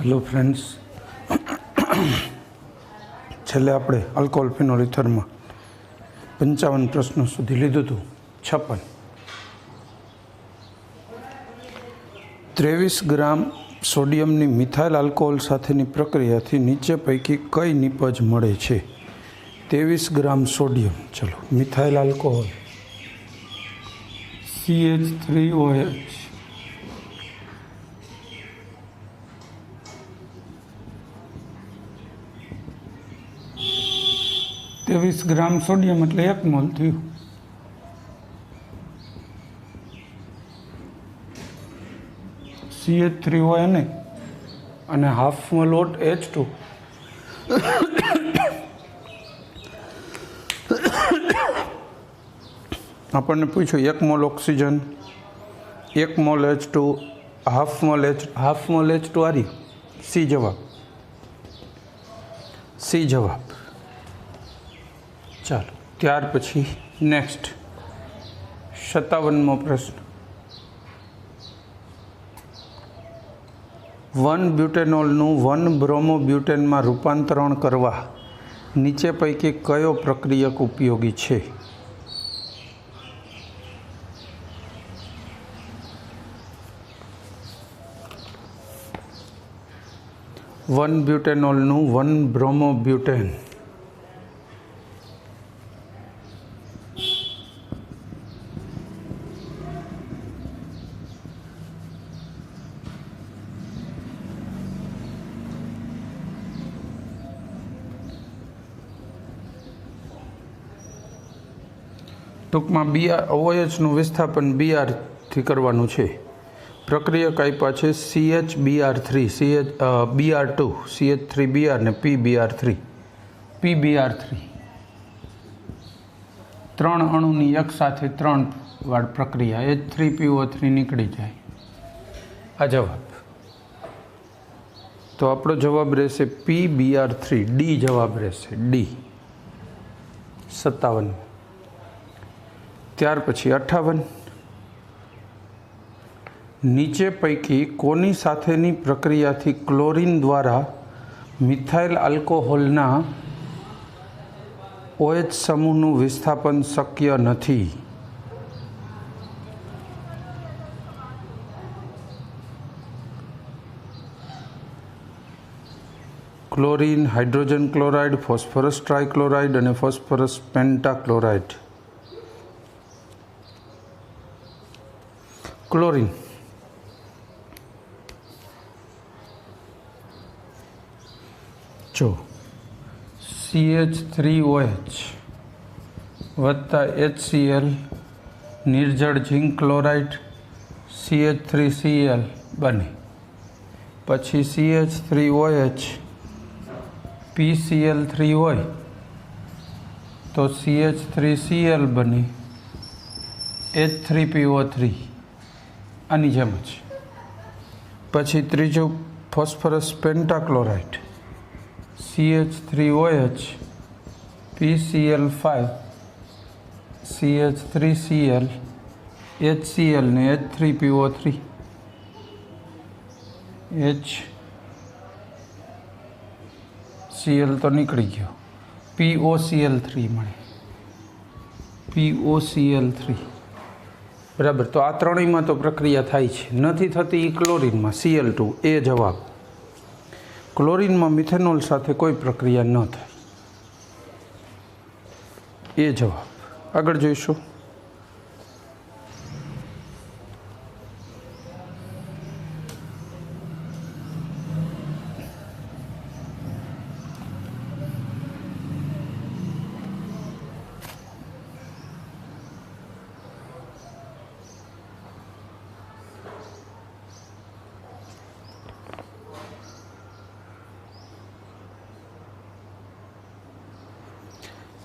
Hello friends, છેલ્લે આપણે alcohol phenol ઇથરમાં 55 પ્રશ્નો સુધી લીધું હતું. 23 ગ્રામ સોડિયમની મિથાઇલ આલ્કોહોલ સાથેની પ્રક્રિયાથી નીચે પૈકી કઈ નિપજ મળે છે? 23 ગ્રામ સોડિયમ, ચલો મિથાઇલ આલ્કોહોલ CH3OH, ત્રેવીસ ગ્રામ સોડિયમ એટલે 1 મોલ થયું. CH3ONA અને હાફ મોલ H2. આપણને પૂછ્યું 1 mole oxygen, 1 mole H2, half mole H2 આરી. સી જવાબ. ચાલો ત્યાર પછી નેક્સ્ટ 57મો પ્રશ્ન. 1 બ્યુટેનોલનું 1 બ્રોમોબ્યુટેનમાં રૂપાંતરણ કરવા નીચે પૈકી કયો પ્રક્રિયક ઉપયોગી છે? 1 બ્યુટેનોલનું 1 બ્રોમોબ્યુટેન. ટૂંકમાં OHનું વિસ્થાપન BRથી કરવાનું છે. પ્રક્રિયક આપ્યા છે CHBr3, BR2, CH3Br ને PBr3. ત્રણ અણુની એક સાથે 3 વાર પ્રક્રિયા, H3PO3 નીકળી જાય. આ જવાબ. તો આપણો જવાબ રહેશે PBr3. ડી જવાબ રહેશે, ડી. 57. ત્યાર પછી 58. નીચે પૈકી કોની સાથેની પ્રક્રિયાથી ક્લોરીન દ્વારા મિથાઇલ આલ્કોહોલના OH સમૂહનું વિસ્થાપન શક્ય નથી? ક્લોરીન, હાઇડ્રોજન ક્લોરાઇડ, ફોસ્ફરસ ટ્રાયક્લોરાઇડ અને ફોસ્ફરસ પેન્ટાક્લોરાઇડ. ક્લોરીન. જો CH3OH વત્તા HCl નિર્જળ ઝીંક ક્લોરાઇડ CH3Cl બને. પછી CH3OH PCl3 હોય તો CH3Cl બને H3PO3. આની જેમ જ. પછી ત્રીજું phosphorus પેન્ટાક્લોરાઇડ CH3OH PCl5 CH3Cl HCl ને H3PO3 HCl તો નીકળી ગયો, POCl3 મળે, POCl3. બરાબર. તો આ ત્રણેયમાં તો પ્રક્રિયા થાય છે, નથી થતી એ ક્લોરીનમાં Cl2. એ જવાબ. ક્લોરીનમાં મિથેનોલ સાથે કોઈ પ્રક્રિયા ન થાય. એ જવાબ. આગળ જોઈશું.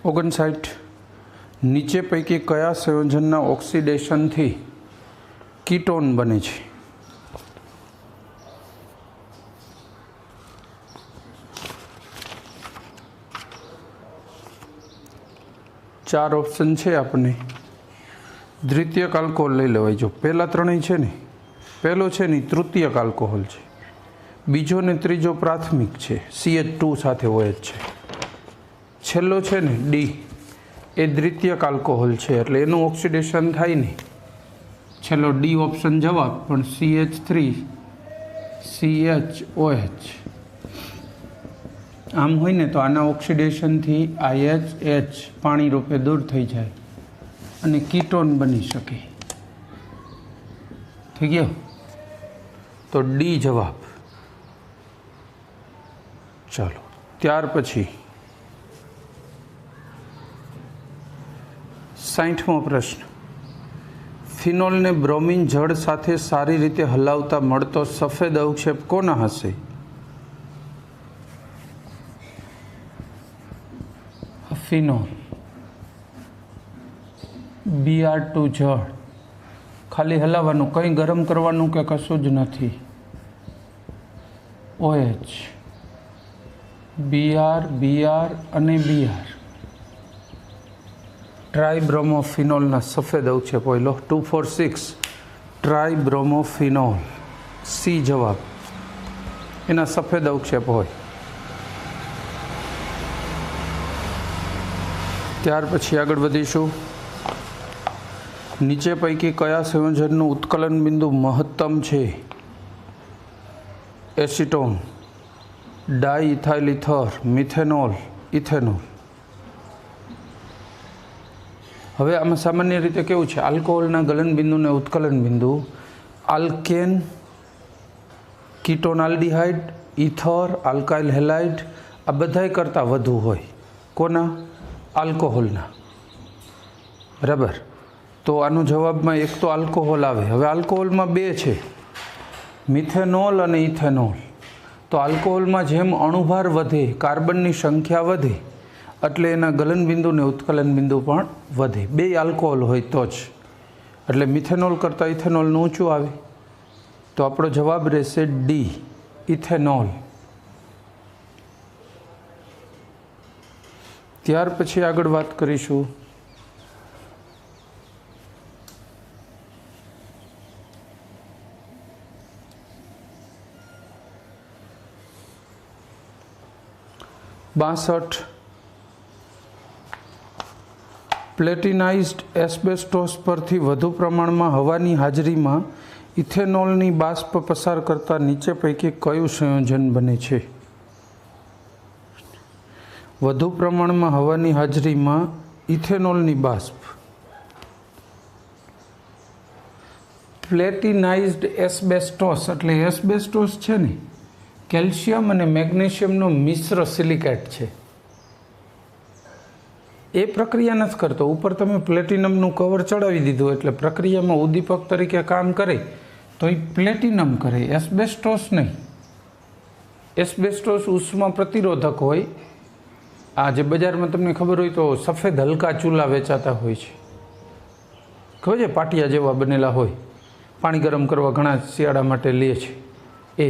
ઓગણસાઠ. નીચે પૈકી કયા સંયોજનના ઓક્સિડેશનથી કીટોન બને છે? ચાર ઓપ્શન છે આપણને. દ્વિતીયક આલ્કોહોલ લઈ લેવાય. જો પહેલા ત્રણેય છે ને, પહેલો છે ને તૃતીયક આલ્કોહોલ છે, બીજો ને ત્રીજો પ્રાથમિક છે, CH2 સાથે OH છે. છેલ્લો છે ને ડી, એ દ્વિતીયક આલ્કોહોલ છે એટલે એનું ઓક્સિડેશન થાય નહીં. છેલ્લો ડી ઓપ્શન જવાબ, પણ CH3 CHOH આમ હોય ને તો આના ઓક્સિડેશનથી IH પાણી રૂપે દૂર થઈ જાય અને કીટોન બની શકે. થઈ ગયો? તો ડી જવાબ. ચાલો, ત્યાર પછી 60મો પ્રશ્ન. ફિનોલને બ્રોમિન જળ સાથે સારી રીતે હલાવતા મળતો સફેદ અવક્ષેપ કોના હશે? ફિનોલ, Br2 જળ, ખાલી હલાવવાનું, કંઈ ગરમ કરવાનું કે કશું જ નથી. OH, Br અને Br, ટ્રાઇબ્રોમોફિનોલના સફેદ અવક્ષેપ હોય. લો 246 ટ્રાઇબ્રોમોફિનોલ, સી જવાબ, એના સફેદ અવક્ષેપ હોય. ત્યાર પછી આગળ વધીશું. નીચે પૈકી કયા સંયોજનનું ઉત્કલન બિંદુ મહત્તમ છે? Acetone, diethyl ether, methanol, ethanol. હવે આમાં સામાન્ય રીતે કેવું છે, આલ્કોહોલના ગલન બિંદુને ઉત્કલન બિંદુ alkane, ketone aldehyde, ether, alkyl halide આ બધાય કરતાં વધુ હોય. કોના? આલ્કોહોલના. બરાબર. તો આનો જવાબમાં એક તો આલ્કોહોલ આવે. હવે આલ્કોહોલમાં બે છે, મિથેનોલ અને ઇથેનોલ. તો આલ્કોહોલમાં જેમ અણુભાર વધે, કાર્બનની સંખ્યા વધે, એટલે એના ગલન બિંદુ ને ઉત્કલન બિંદુ પણ વધે. બે આલ્કોહોલ હોય તો જ. એટલે મિથેનોલ કરતાં ઇથેનોલનું ઊંચું આવે. તો આપણો જવાબ રહેશે ડી, ઇથેનોલ. ત્યાર પછી આગળ વાત કરીશું પ્લેટિનાઇઝ્ડ એસ્બેસ્ટોસ પરથી વધુ પ્રમાણમાં હવાની હાજરીમાં ઇથેનોલની બાષ્પ પસાર કરતા નીચે પૈકી કયું સંયોજન બને છે? વધુ પ્રમાણમાં હવાની હાજરીમાં ઇથેનોલની બાષ્પ. પ્લેટિનાઇઝ્ડ એસ્બેસ્ટોસ એટલે એસ્બેસ્ટોસ છે ને, કેલ્શિયમ અને મેગ્નેશિયમનો મિશ્ર સિલિકેટ છે. એ પ્રક્રિયા નથી કરતો. ઉપર તમે પ્લેટિનમનું કવર ચડાવી દીધું એટલે પ્રક્રિયામાં ઉદ્દીપક તરીકે કામ કરે તો એ પ્લેટિનમ કરે, એસ્બેસ્ટોસ નહીં. એસ્બેસ્ટોસ ઉષ્મા પ્રતિરોધક હોય. આ જે બજારમાં તમને ખબર હોય તો સફેદ હલકા ચૂલા વેચાતા હોય છે, ખબર છે, પાટિયા જેવા બનેલા હોય, પાણી ગરમ કરવા ઘણા શિયાળા માટે લે છે એ.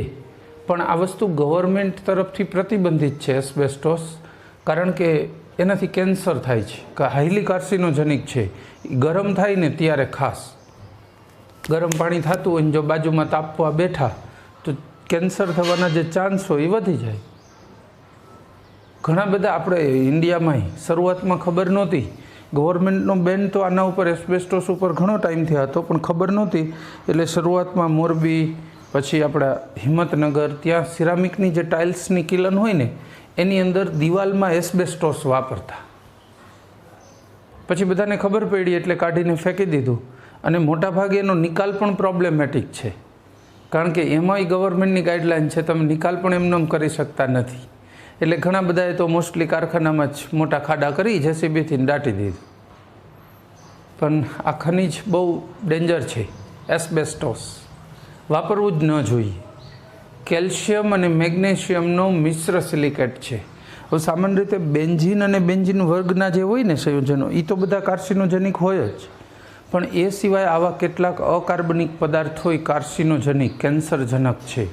પણ આ વસ્તુ ગવર્મેન્ટ તરફથી પ્રતિબંધિત છે એસ્બેસ્ટોસ, કારણ કે એનાથી કેન્સર થાય છે, હાઈલી કાર્સિનોજેનિક છે. ગરમ થાય ને ત્યારે ખાસ, ગરમ પાણી થતું હોય ને જો બાજુમાં તાપવા બેઠા તો કેન્સર થવાના જે ચાન્સ હોય એ વધી જાય. ઘણા બધા આપણે ઇન્ડિયામાં શરૂઆતમાં ખબર નહોતી. ગવર્મેન્ટનો બેન તો આના ઉપર એસ્બેસ્ટોસ ઉપર ઘણો ટાઈમથી હતો, પણ ખબર નહોતી. એટલે શરૂઆતમાં મોરબી, પછી આપણા હિંમતનગર, ત્યાં સિરામિકની જે ટાઇલ્સની કિલન હોય ને એની અંદર દિવાલમાં એસ્બેસ્ટોસ વાપરતા. પછી બધાને ખબર પડી એટલે કાઢીને ફેંકી દીધું. અને મોટાભાગે એનો નિકાલ પણ પ્રોબ્લેમેટિક છે, કારણ કે એમાંય ગવર્મેન્ટની ગાઈડલાઇન છે, તમે નિકાલ પણ એમને કરી શકતા નથી. એટલે ઘણા બધાએ તો મોસ્ટલી કારખાનામાં જ મોટા ખાડા કરી જેસીબીથી દાટી દીધું. પણ આ ખનિજ બહુ ડેન્જર છે, એસ્બેસ્ટોસ વાપરવું જ ન જોઈએ. કેલ્શિયમ અને મેગ્નેશિયમનો મિશ્ર સિલિકેટ છે. હવે સામાન્ય રીતે બેન્ઝીન અને બેન્ઝીન વર્ગના જે હોય ને સંયોજનો એ તો બધા કાર્સિનોજેનિક હોય જ, પણ એ સિવાય આવા કેટલાક અકાર્બનિક પદાર્થો કાર્સિનોજેનિક, કેન્સરજનક છે.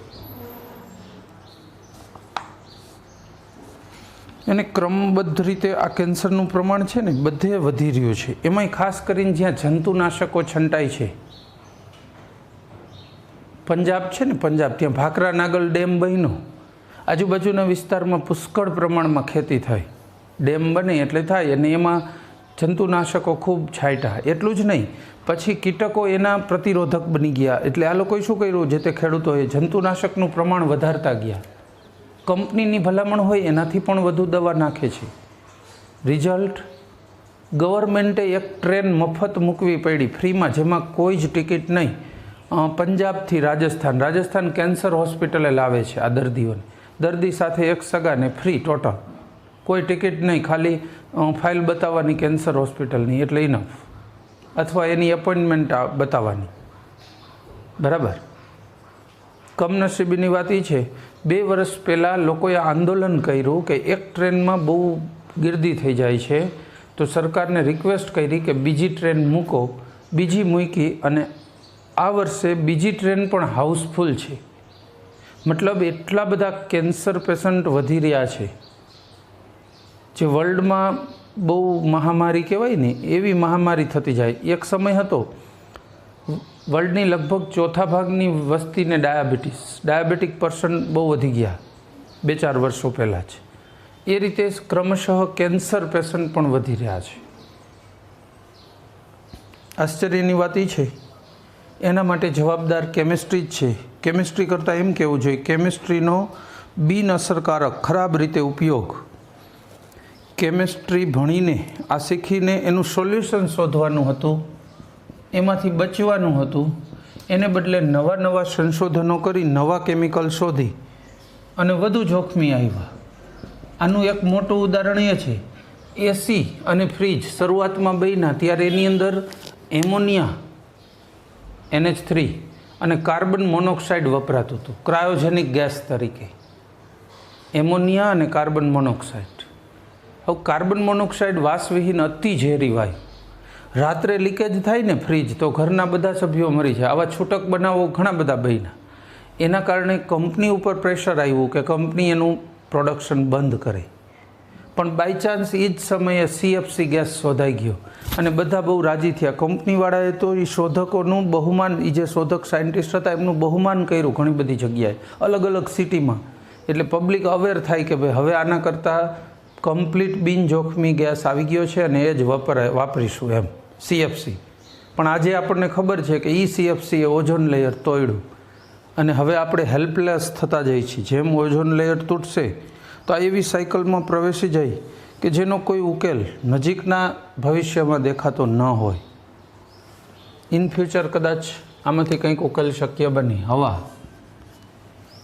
અને ક્રમબદ્ધ રીતે આ કેન્સરનું પ્રમાણ છે ને બધે વધી રહ્યું છે. એમાંય ખાસ કરીને જ્યાં જંતુનાશકો છંટાય છે પંજાબ છે ને, પંજાબ ત્યાં ભાખરા નાગલ ડેમ બન્યો, આજુબાજુના વિસ્તારમાં પુષ્કળ પ્રમાણમાં ખેતી થઈ, ડેમ બને એટલે થાય, અને એમાં જંતુનાશકો ખૂબ છાંટ્યા. એટલું જ નહીં, પછી કીટકો એના પ્રતિરોધક બની ગયા. એટલે આ લોકોએ શું કર્યું, જે તે ખેડૂતોએ જંતુનાશકનું પ્રમાણ વધારતા ગયા. કંપનીની ભલામણ હોય એનાથી પણ વધુ દવા નાખે છે. રિઝલ્ટ, ગવર્મેન્ટે એક ટ્રેન મફત મૂકવી પડી ફ્રીમાં, જેમાં કોઈ જ ટિકિટ નહીં. પંજાબથી રાજસ્થાન કેન્સર હોસ્પિટલે લાવે છે આ દર્દીઓને, દર્દી સાથે એક સગાને ફ્રી ટોટલ, કોઈ ટિકિટ નહીં, ખાલી ફાઇલ બતાવવાની કેન્સર હોસ્પિટલની એટલે ઇનફ, અથવા એની એપોઇન્ટમેન્ટ બતાવવાની. બરાબર. કમનસીબીની વાત એ છે, 2 વર્ષ પહેલાં લોકોએ આંદોલન કર્યું કે એક ટ્રેનમાં બહુ ગીર્દી થઈ જાય છે, તો સરકારને રિક્વેસ્ટ કરી કે બીજી ટ્રેન મૂકો. બીજી મૂકી, અને આ વર્ષે બીજી ટ્રેન પણ હાઉસફુલ છે. મતલબ એટલા બધા કેન્સર પેશન્ટ વધી રહ્યા છે, જે વર્લ્ડમાં બહુ મહામારી કહેવાય ને એવી મહામારી થતી જાય. એક સમય હતો વર્લ્ડની લગભગ 1/4 ભાગની વસ્તીને ડાયાબિટીક પર્સન્ટ બહુ વધી ગયા 2-4 વર્ષો પહેલાં જ. એ રીતે ક્રમશઃ કેન્સર પેશન્ટ પણ વધી રહ્યા છે. આશ્ચર્યની વાત એ છે, એના માટે જવાબદાર કેમિસ્ટ્રી જ છે. કેમિસ્ટ્રી કરતાં એમ કહેવું જોઈએ, કેમિસ્ટ્રીનો બિનઅસરકારક ખરાબ રીતે ઉપયોગ. કેમિસ્ટ્રી ભણીને આ શીખીને એનું સોલ્યુશન શોધવાનું હતું, એમાંથી બચવાનું હતું. એને બદલે નવા સંશોધનો કરી નવા કેમિકલ શોધી અને વધુ જોખમી આવ્યા. આનું એક મોટું ઉદાહરણ એ છે, એસી અને ફ્રીજ શરૂઆતમાં બન્યા ત્યારે એની અંદર એમોનિયા NH3 અને કાર્બન મોનોક્સાઇડ વપરાતું હતું ક્રાયોજેનિક ગેસ તરીકે. એમોનિયા અને કાર્બન મોનોક્સાઇડ. હવે કાર્બન મોનોક્સાઇડ વાસવિહીન અતિ ઝેરી વાયુ, રાત્રે લીકેજ થાય ને ફ્રીજ તો ઘરના બધા સભ્યો મરી જાય. આવા છૂટક બનાવો ઘણા બધા બન્યા. એના કારણે કંપની ઉપર પ્રેશર આવ્યું કે કંપની એનું પ્રોડક્શન બંધ કરે. પણ બાયચાન્સ એ જ સમયે CFC ગેસ શોધાઈ ગયો અને બધા બહુ રાજી થયા. કંપનીવાળાએ તો એ શોધકોનું બહુમાન, એ જે શોધક સાયન્ટિસ્ટ હતા એમનું બહુમાન કર્યું ઘણી બધી જગ્યાએ, અલગ અલગ સિટીમાં. એટલે પબ્લિક અવેર થાય કે ભાઈ હવે આના કરતાં કમ્પ્લીટ બિનજોખમી ગેસ આવી ગયો છે અને એ જ વાપરીશું એમ, CFC. પણ આજે આપણને ખબર છે કે CFC એ ઓઝોન લેયર તોડ્યું અને હવે આપણે હેલ્પલેસ થતા જઈએ છીએ. જેમ ઓઝોન લેયર તૂટશે તો આ એવી સાયકલમાં પ્રવેશી જાય કે જેનો કોઈ ઉકેલ નજીકના ભવિષ્યમાં દેખાતો ન હોય. ઇન ફ્યુચર કદાચ આમાંથી કંઈક ઉકેલ શક્ય બને. હવા,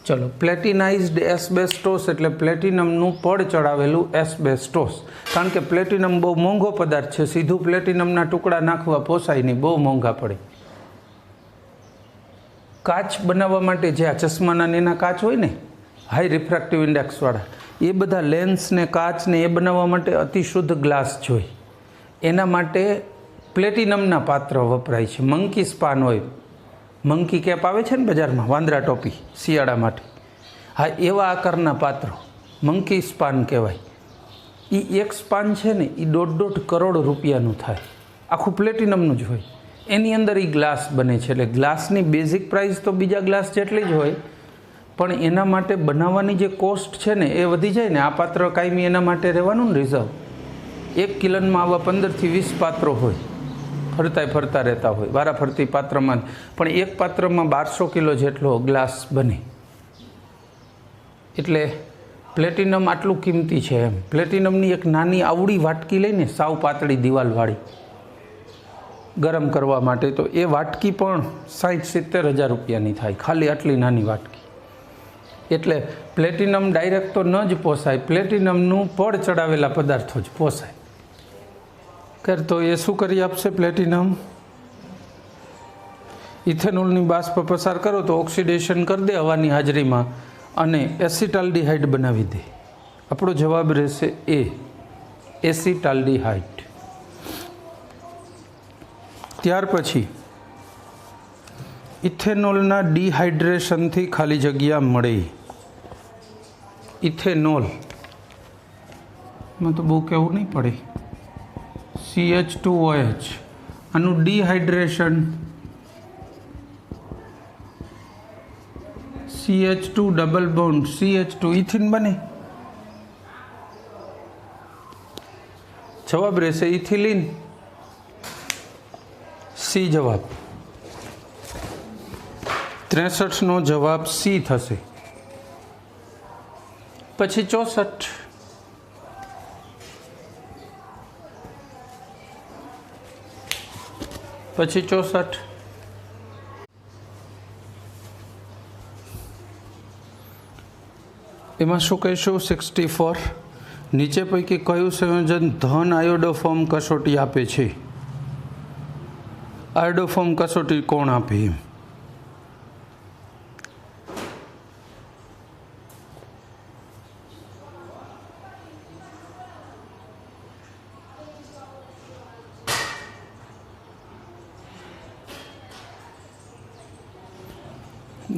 ચલો, પ્લેટિનાઇઝડ એસ્બેસ્ટોસ એટલે પ્લેટિનમનું પડ ચડાવેલું એસ્બેસ્ટોસ. કારણ કે પ્લેટિનમ બહુ મોંઘો પદાર્થ છે, સીધું પ્લેટિનમના ટુકડા નાખવા પોસાય નહીં, બહુ મોંઘા પડે. કાચ બનાવવા માટે જે આ ચશ્માના એના કાચ હોય ને, હાઈ રિફ્રેક્ટિવ ઇન્ડેક્સવાળા, એ બધા લેન્સને કાચને એ બનાવવા માટે અતિ શુદ્ધ ગ્લાસ જોઈએ. એના માટે પ્લેટિનમના પાત્ર વપરાય છે. મંકી સ્પાન હોય, મંકી કેપ આવે છે ને બજારમાં, વાંદરા ટોપી શિયાળા માટે, હા એવા આકારના પાત્રો મંકી સ્પાન કહેવાય. એ એક સ્પાન છે ને એ 1.5 કરોડ રૂપિયાનું થાય, આખું પ્લેટિનમનું જ હોય. એની અંદર એ ગ્લાસ બને છે. એટલે ગ્લાસની બેઝિક પ્રાઇસ તો બીજા ગ્લાસ જેટલી જ હોય, પણ એના માટે બનાવવાની જે કોસ્ટ છે ને એ વધી જાય ને. આ પાત્ર કાયમી એના માટે રહેવાનું ને રિઝર્વ. 1 કિલોમાં આવા 15થી 20 પાત્રો હોય, ફરતા રહેતા હોય વારાફરતી પાત્રમાં, પણ એક પાત્રમાં 1200 કિલો જેટલો ગ્લાસ બને. એટલે પ્લેટિનમ આટલું કિંમતી છે એમ. પ્લેટિનમની એક નાની આવડી વાટકી લઈને, સાવ પાતળી દિવાલવાળી, ગરમ કરવા માટે, તો એ વાટકી પણ 60-70 હજાર રૂપિયાની થાય, ખાલી આટલી નાની વાટકી. એટલે પ્લેટિનમ ડાયરેક્ટ તો ન જ પોસાય, પ્લેટિનમનું પડ ચડાવેલા પદાર્થો જ પોસાય. તો એ શું કરી આપશે પ્લેટિનમ? ઇથેનોલની બાષ્પ પસાર કરો તો ઓક્સિડેશન કરી દે હવાની હાજરીમાં અને એસિટાલ્ડિહાઇડ બનાવી દે. આપણો જવાબ રહેશે એ, એસિટાલ્ડિહાઇડ. ત્યાર પછી ઇથેનોલના ડિહાઇડ્રેશનથી ખાલી જગ્યા મળે. ઇથેનોલમાં તો બહુ કહેવું નહીં પડે, CH2OH. આનું dehydration CH2 double bond CH2 ethene બને. જવાબ રહેશે ઇથિલિન. સી જવાબ. 63નો જવાબ સી થશે. પછી 64. પછી 64. એમાં શું કહીશું? 64. નીચે પૈકી કયું સંયોજન ધન આયોડોફોર્મ કસોટી આપે છે? આયોડોફોર્મ કસોટી કોણ આપે? એમ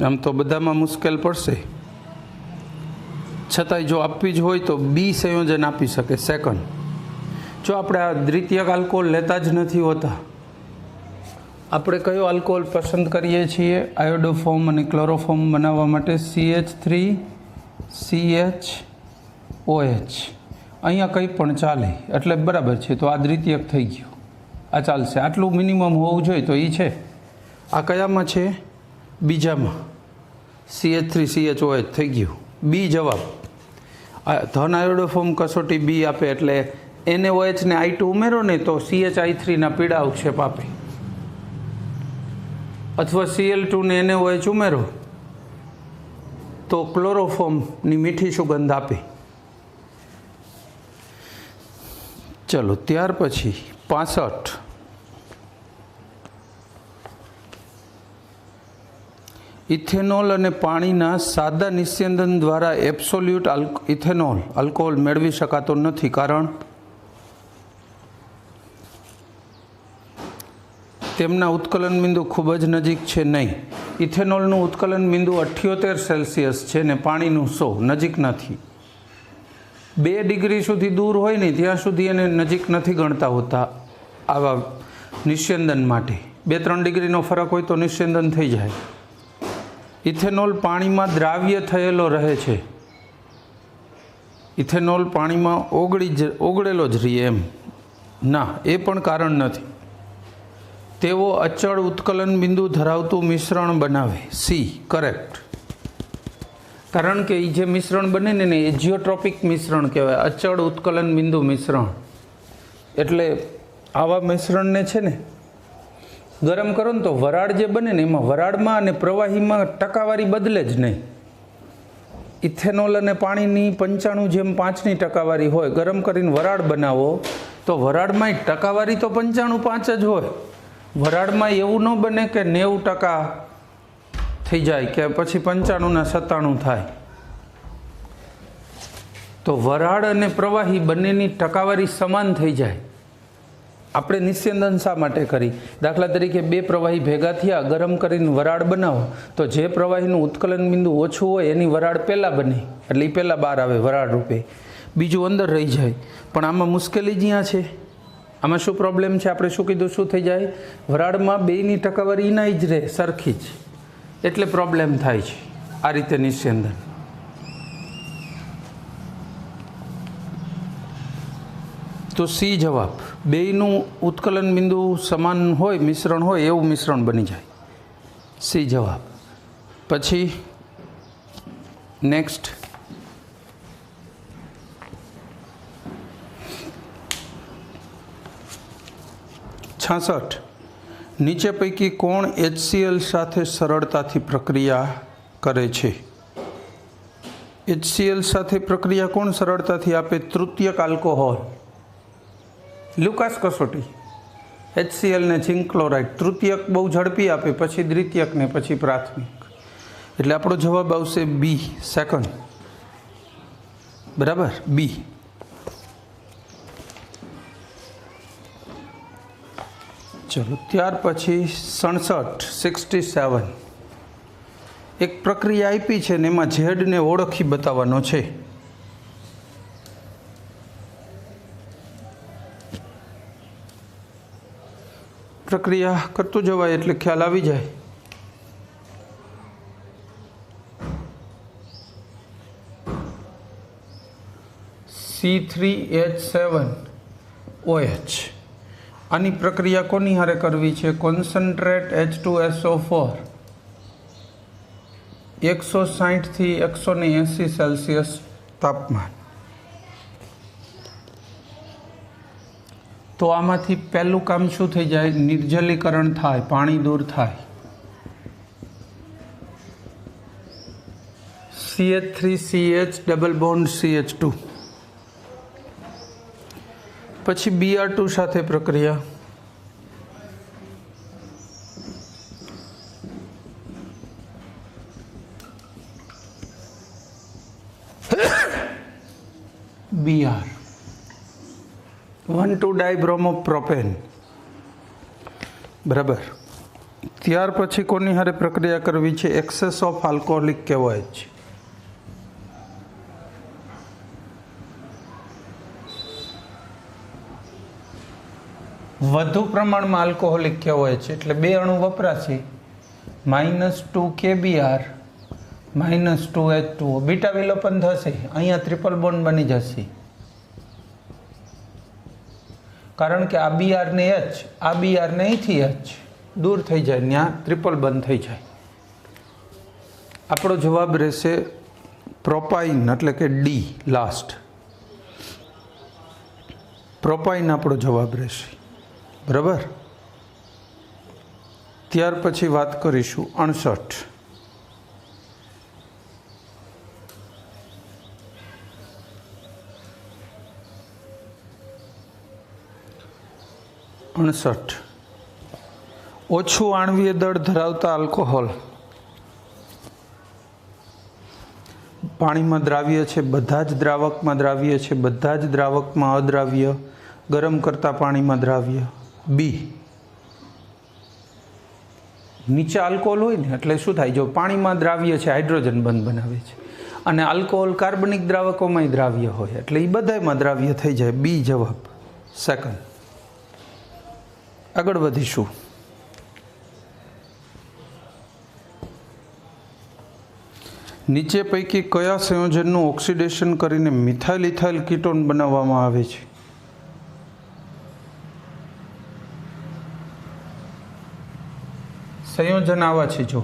આમ તો બધામાં મુશ્કેલ પડશે, છતાંય જો આપવી જ હોય તો બી સંયોજન આપી શકે. સેકન્ડ, જો આપણે આ દ્વિતીયક આલ્કોહોલ લેતા જ નથી હોતા, આપણે કયો આલ્કોહોલ પસંદ કરીએ છીએ આયોડોફોર્મ અને ક્લોરોફોર્મ બનાવવા માટે? CH3CHOH. અહીંયા કંઈ પણ ચાલે એટલે બરાબર છે. તો આ દ્વિતીયક થઈ ગયું, આ ચાલશે. આટલું મિનિમમ હોવું જોઈએ તો એ છે. આ કયામાં છે? બીજામાં. CH3CHOH થઈ ગયું. બી જવાબ. ધન આયોડોફોર્મ કસોટી બી આપે એટલે NaOH ને I2 ઉમેરો ને તો CHI3 ના પીળા અવક્ષેપ આપે, અથવા Cl2 ને NaOH ઉમેરો તો ક્લોરોફોર્મની મીઠી સુગંધ આપે. ચલો ત્યાર પછી 65. ઇથેનોલ અને પાણીના સાદા નિસ્યંદન દ્વારા એબ્સોલ્યુટ ઇથેનોલ આલ્કોહોલ મેળવી શકાતો નથી. કારણ? તેમના ઉત્કલન બિંદુ ખૂબ જ નજીક છે. નહીં, ઇથેનોલનું ઉત્કલન બિંદુ 78 સેલ્સિયસ છે ને પાણીનું 100. નજીક નથી. 2 ડિગ્રી સુધી દૂર હોય ને ત્યાં સુધી એને નજીક નથી ગણતા હોતા આવા નિસ્યંદન માટે. 2-3 ડિગ્રીનો ફરક હોય તો નિસ્યંદન થઈ જાય. ઇથેનોલ પાણીમાં દ્રાવ્ય થયેલો રહે છે. ઇથેનોલ પાણીમાં ઓગળેલો જ રહે એમ ના, એ પણ કારણ નથી. તેઓ અચળ ઉત્કલન બિંદુ ધરાવતું મિશ્રણ બનાવે. C correct. કારણ કે એ જે મિશ્રણ બને ને એજિયોટ્રોપિક મિશ્રણ કહેવાય, અચળ ઉત્કલન બિંદુ મિશ્રણ. એટલે આવા મિશ્રણને છે ને ગરમ કરો ને તો વરાળ જે બને ને એમાં વરાળમાં અને પ્રવાહીમાં ટકાવારી બદલે જ નહીં. ઇથેનોલ અને પાણીની 95:5ની ટકાવારી હોય. ગરમ કરીને વરાળ બનાવો તો વરાળમાં ટકાવારી તો 95:5 જ હોય. વરાળમાં એવું ન બને કે 90% થઈ જાય કે પછી 95-97 થાય. તો વરાળ અને પ્રવાહી બંનેની ટકાવારી સમાન થઈ જાય. આપણે નિસ્યંદન શા માટે કરી? દાખલા તરીકે 2 પ્રવાહી ભેગા થયા, ગરમ કરીને વરાળ બનાવો તો જે પ્રવાહીનું ઉત્કલન બિંદુ ઓછું હોય એની વરાળ પહેલાં બને, એટલે એ પહેલાં બહાર આવે વરાળ રૂપે, બીજું અંદર રહી જાય. પણ આમાં મુશ્કેલી જ અહીંયા છે. આમાં શું પ્રોબ્લેમ છે? આપણે શું કીધું? શું થઈ જાય? વરાળમાં 2ની ટકાવારી એના જ રહે, સરખી જ, એટલે પ્રોબ્લેમ થાય છે આ રીતે નિસ્યંદન. તો સી જવાબ. 2નું ઉત્કલન બિંદુ સમાન હોય, મિશ્રણ હોય એવું મિશ્રણ બની જાય. સી જવાબ. પછી નેક્સ્ટ 66. નીચે પૈકી કોણ HCl સાથે સરળતાથી પ્રક્રિયા કરે છે? HCl સાથે પ્રક્રિયા કોણ સરળતાથી આપે? તૃતીયક આલ્કોહોલ. લુકાસ કસોટી. HCl ને ઝિંક ક્લોરાઇડ. તૃતીયક બહુ ઝડપી આપે, પછી દ્વિતીયક ને પછી પ્રાથમિક. એટલે આપણો જવાબ આવશે બી સેકન્ડ. બરાબર, બી. ચલો ત્યાર પછી 67. એક પ્રક્રિયા આપી છે ને એમાં ઝેડને ઓળખી બતાવવાનો છે. પ્રક્રિયા કરતું જવાય એટલે ખ્યાલ આવી જાય. C3H7OH। આની પ્રક્રિયા કોની હારે કરવી છે? કોન્સન્ટ્રેટ H2SO4 160 થી 180 સેલ્સિયસ તાપમાન। તો આમાંથી પહેલું કામ શું થઈ જાય? નિર્જલીકરણ થાય, પાણી દૂર થાય। CH3CH ડબલ બોન્ડ CH2 પછી Br2 સાથે પ્રક્રિયા Br 1,2-ડાયબ્રોમોપ્રોપેન બરાબર। ત્યાર પછી કોની હારે પ્રક્રિયા કરવી છે? એક્સેસ ઓફ આલ્કોહોલિક કહેવાય છે। વધુ પ્રમાણમાં આલ્કોહોલિક કહેવાય છે એટલે બે અણુ વપરાશે, -2 KBr -2H2O। બીટા વિલોપન થશે, અહીંયા ટ્રિપલ બોન્ડ બની જશે, કારણ કે આ Br ને H, આ Br ને અહીંથી H દૂર થઈ જાય, ત્યાં ટ્રિપલ બંધ થઈ જાય। આપણો જવાબ રહેશે પ્રોપાઇન, એટલે કે ડી લાસ્ટ, પ્રોપાઇન આપણો જવાબ રહેશે બરાબર। ત્યાર પછી વાત કરીશું 68। ઓછું આણ્વીય દળ ધરાવતા આલ્કોહોલ પાણીમાં દ્રાવ્ય છે, બધા જ દ્રાવકમાં દ્રાવ્ય છે, બધા જ દ્રાવકમાં અદ્રાવ્ય, ગરમ કરતા પાણીમાં દ્રાવ્ય। બી, નીચે આલ્કોહોલ હોય ને એટલે શું થાય? જો પાણીમાં દ્રાવ્ય છે, હાઇડ્રોજન બંધ બનાવે છે, અને આલ્કોહોલ કાર્બનિક દ્રાવકોમાં દ્રાવ્ય હોય એટલે એ બધામાં દ્રાવ્ય થઈ જાય। બી જવાબ સેકન્ડ। આગળ વધીશું। નીચે પૈકી કયા સંયોજનનું ઓક્સિડેશન કરીને મિથાઇલ ઇથાઇલ કીટોન બનાવવામાં આવે છે? સંયોજન આવા છે જો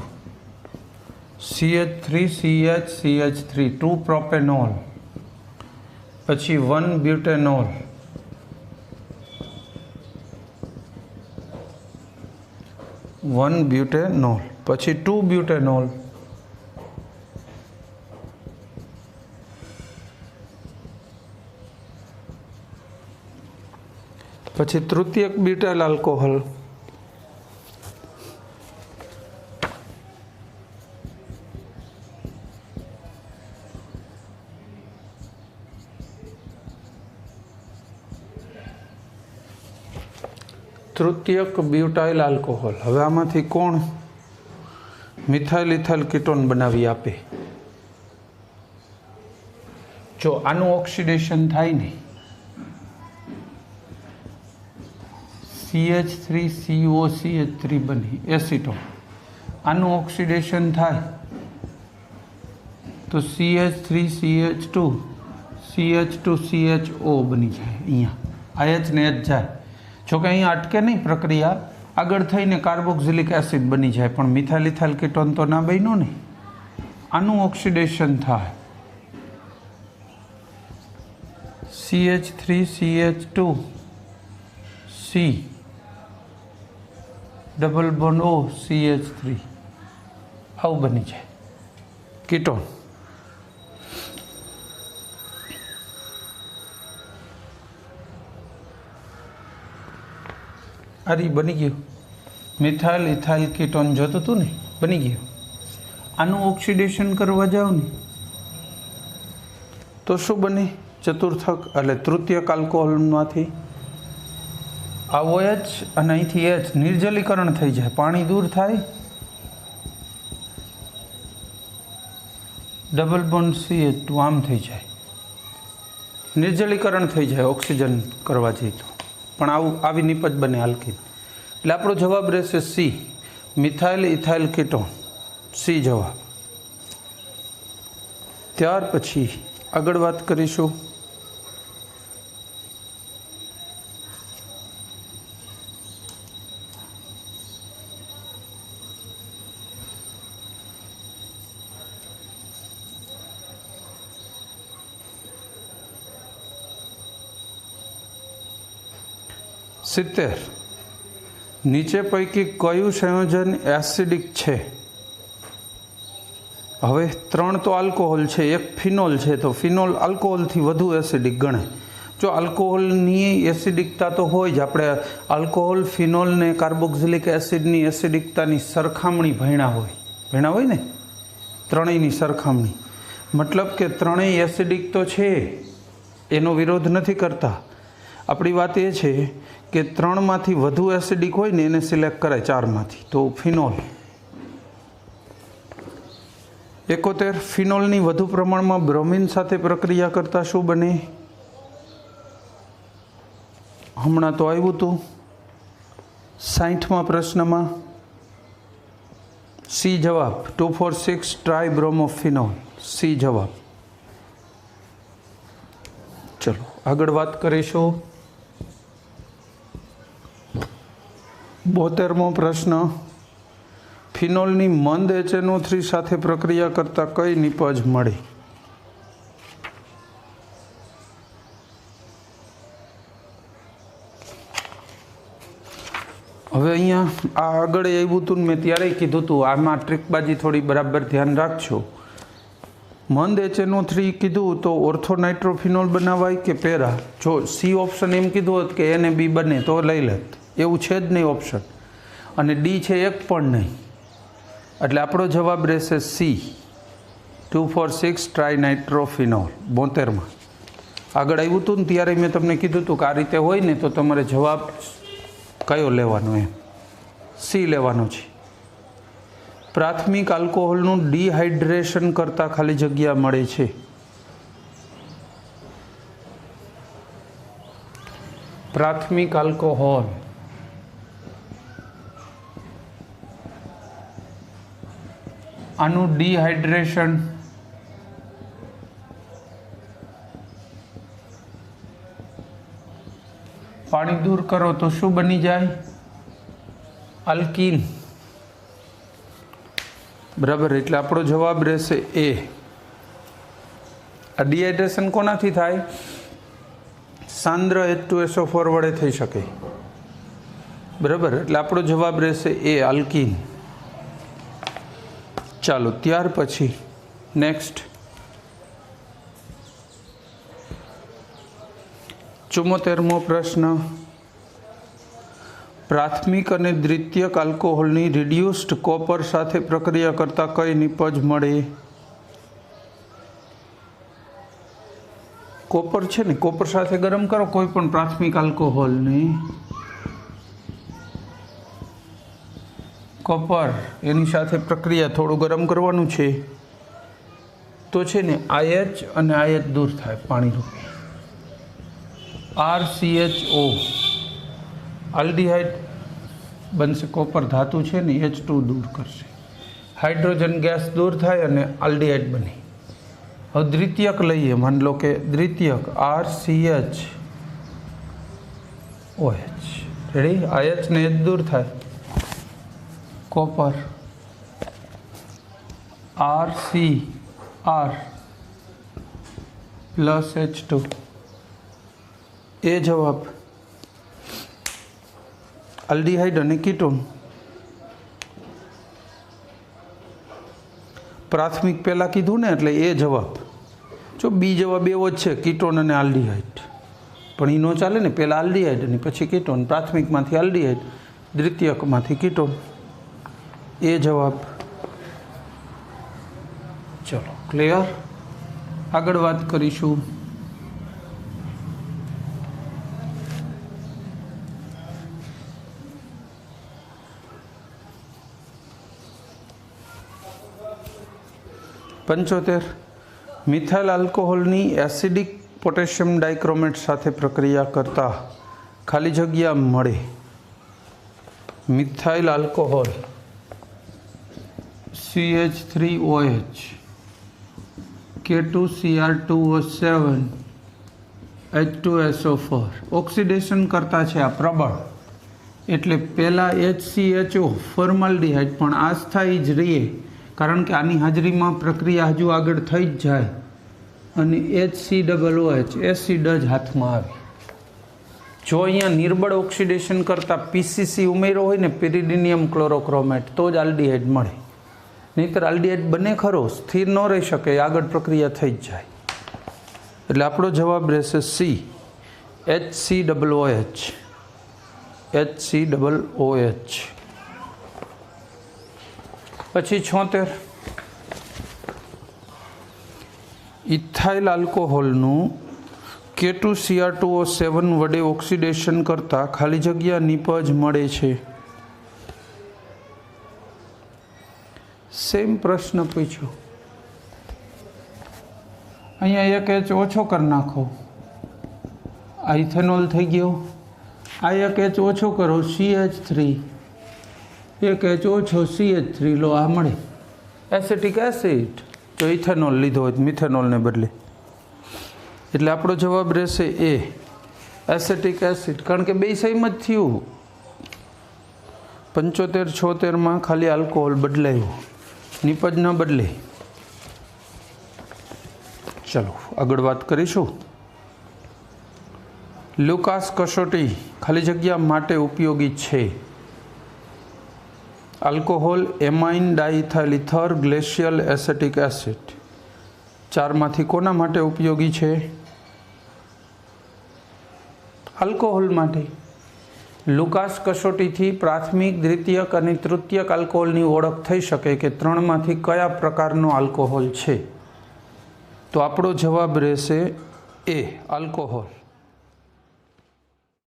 CH3CH2 2 પ્રોપેનોલ, પછી 1 બ્યુટેનોલ, પછી 2 બ્યુટેનોલ, પછી તૃતીયક બ્યુટાઇલ આલ્કોહોલ, તૃતીયક બ્યુટાઇલ આલ્કોહોલ। હવે આમાંથી કોણ મિથાઇલ ઇથાઇલ કીટોન બનાવી આપે? જો આનું ઓક્સિડેશન થાય ને CH3COCH3 બની એસિટોન, આનું ઓક્સિડેશન થાય તો CH3CH2 CH2CHO બની જાય। અહીંયા IH ને H જાય, જોકે અહીંયા અટકે નહીં પ્રક્રિયા, આગળ થઈને કાર્બોક્સિલિક એસિડ બની જાય, પણ મિથાઇલ ઇથાઇલ કીટોન તો ના બન્યો ને। આનું ઓક્સિડેશન થાય CH3CH2 C double bond O CH3 આવું બની જાય કીટોન। અરે બની ગયું મિથાઇલ ઇથાઇલ કીટોન, જોતું હતું ને, બની ગયું। આનું ઓક્સિડેશન કરવા જાવ ને તો શું બને? ચતુર્થક એટલે તૃતીયક આલ્કોહોલમાંથી આ OH અને અહીંથી H નિર્જલીકરણ થઈ જાય, પાણી દૂર થાય, ડબલ બોન્ડ CH2 આમ થઈ જાય, નિર્જલીકરણ થઈ જાય ઓક્સિજન કરવા જઈએ તો, પણ આવી નિપજ બને આલ્કીન। એટલે આપણો જવાબ રહેશે C methyl ethyl ketone, C જવાબ। ત્યાર પછી આગળ વાત કરીશું 70 નીચે પૈકી કયું સંયોજન એસિડિક છે? હવે 3 તો આલ્કોહોલ છે, 1 ફિનોલ છે, તો ફિનોલ આલ્કોહોલથી વધુ એસિડિક ગણાય. જો આલ્કોહોલની એસિડિકતા તો હોય જ, આપણે આલ્કોહોલ, ફિનોલ ને કાર્બોક્સિલિક એસિડની એસિડિકતાની સરખામણી ભણ્યા હોય ને, ત્રણેયની સરખામણી. મતલબ કે ત્રણેય એસિડિક તો છે, એનો વિરોધ નથી કરતા. આપણી વાત એ છે કે 3માંથી વધુ એસિડિક હોય ને એને સિલેક્ટ કરાય 4માંથી. તો ફિનોલ. 71 ફિનોલની વધુ પ્રમાણમાં બ્રોમિન સાથે પ્રક્રિયા કરતાં શું બને? હમણાં તો આવ્યું હતું 60મા પ્રશ્નમાં. સી જવાબ 2,4,6 ટ્રાઇબ્રોમોફિનોલ. સી જવાબ. ચલો આગળ વાત કરીશું. 72મો પ્રશ્ન. ફિનોલની મંદ HNO3 સાથે પ્રક્રિયા કરતાં કઈ નિપજ મળે? હવે અહીંયા આ આગળ આવ્યું હતું, મેં ત્યારે કીધું હતું, આમાં ટ્રીકબાજી થોડી બરાબર ધ્યાન રાખજો. મંદ HNO3 કીધું તો ઓર્થોનાઇટ્રોફિનોલ બનાવાય કે પેરા? જો સી ઓપ્શન એમ કીધું હોત કે એને બી બને તો લઈ લેત, એવું છે જ નહીં ઓપ્શન. અને ડી છે એક પણ નહીં, એટલે આપણો જવાબ રહેશે સી 2,4,6 ટ્રાઇનાઇટ્રોફિનોલ. 72માં આગળ આવ્યું હતું ને ત્યારે મેં તમને કીધું હતું કે આ રીતે હોય ને તો તમારે જવાબ કયો લેવાનો? એમ સી લેવાનો છે. પ્રાથમિક આલ્કોહોલનું ડિહાઇડ્રેશન કરતાં ખાલી જગ્યા મળે છે. પ્રાથમિક આલ્કોહોલ આનું ડિહાઇડ્રેશન પાણી દૂર કરો તો શું બની જાય? આલ્કીન. બરાબર, એટલે આપણો જવાબ રહેશે એ. આ ડિહાઇડ્રેશન કોનાથી થાય? સાંદ્ર H2SO4 વડે થઈ શકે. બરાબર, એટલે આપણો જવાબ રહેશે એ આલ્કીન. ચાલો ત્યાર પછી નેક્સ્ટ 74મો પ્રશ્ન. પ્રાથમિક અને દ્વિતીયક આલ્કોહોલની રિડ્યુસ્ડ કોપર સાથે પ્રક્રિયા કરતાં કઈ નિપજ મળે? કોપર છે ને, કોપર સાથે ગરમ કરો કોઈ પણ પ્રાથમિક આલ્કોહોલની, કોપર એની સાથે પ્રક્રિયા થોડું ગરમ કરવાનું છે તો છે ને IH અને IH દૂર થાય પાણી રૂપે. RCHO આલ્ડીહાઇડ બનશે. કોપર ધાતુ છે ને H2 દૂર કરશે, હાઇડ્રોજન ગેસ દૂર થાય અને આલ્ડીહાઇડ બને. હવે દ્વિતીયક લઈએ, માની લો કે દ્વિતીયક RCHOH. રેડી? IH ને H દૂર થાય, કોપર RCr પ્લસ H2. એ જવાબ. આલ્ડીહાઇડ અને કીટોન. પ્રાથમિક પહેલાં કીધું ને એટલે એ જવાબ. જો બી જવાબ એવો જ છે, કીટોન અને આલ્ડીહાઇડ, પણ એ ન ચાલે ને. પહેલાં આલ્ડીહાઇડ અને પછી કીટોન. પ્રાથમિકમાંથી આલ્ડીહાઇડ, દ્વિતીયકમાંથી કીટોન. એ જવાબ. ચલો ક્લિયર. આગળ વાત કરીશું. પંચોતેર. મિથાઇલ આલ્કોહોલની એસિડિક પોટેશિયમ ડાઇક્રોમેટ સાથે પ્રક્રિયા કરતા ખાલી જગ્યા મળે. Methyl alcohol CH3OH K2Cr2O7 H2SO4 oxidation કરતા છે આ પ્રબળ, એટલે પહેલાં HCHO ફોર્માલ્ડિહાઇડ પણ આ સ્થાયી જ રહીએ, કારણ કે આની હાજરીમાં પ્રક્રિયા હજુ આગળ થઈ જ જાય અને HCOOH એસિડ જ હાથમાં આવે. જો અહીંયા નિર્બળ ઓક્સિડેશન કરતાં પીસીસી ઉમેરો હોય ને પેરિડિનિયમ ક્લોરોક્રોમેટ તો જ આલ્ડીહાઇડ મળે, નહીંતર આલ્ડીહાઇડ બને ખરો, સ્થિર ન રહી શકે, આગળ પ્રક્રિયા થઈ જ જાય. એટલે આપણો જવાબ રહેશે સી, HCOOH. HCOOH. પછી 76 ઇથાઇલ આલ્કોહોલનું K2Cr2O7 વડે ઓક્સિડેશન કરતાં ખાલી જગ્યા નિપજ મળે છે. સેમ પ્રશ્ન પૂછ્યો. અહીંયા એક H ઓછો કરી નાખો, આ ઇથેનોલ થઈ ગયો. આ એક H ઓછો કરો, CH3, એક H ઓછો CH3 લો, આ મળે એસિટિક એસિડ. જો ઇથેનોલ લીધો હોય મિથેનોલને બદલે, એટલે આપણો જવાબ રહેશે એ, એસિટિક એસિડ. કારણ કે બે સેમ જ થયું. 75-76 ખાલી આલ્કોહોલ બદલાયું, નિપજ ન બદલે. ચલો આગળ વાત કરીશું. લુકાસ કસોટી ખાલી જગ્યા માટે ઉપયોગી છે. Alcohol, amine, diethyl ether, glacial acetic acid. ચારમાંથી કોના માટે ઉપયોગી છે? આલ્કોહોલ માટે. લુકાસ કસોટીથી પ્રાથમિક, દ્વિતીયક અને તૃતીયક આલ્કોહોલની ઓળખ થઈ શકે કે ત્રણમાંથી કયા પ્રકારનો આલ્કોહોલ છે. તો આપણો જવાબ રહેશે એ, આલ્કોહોલ.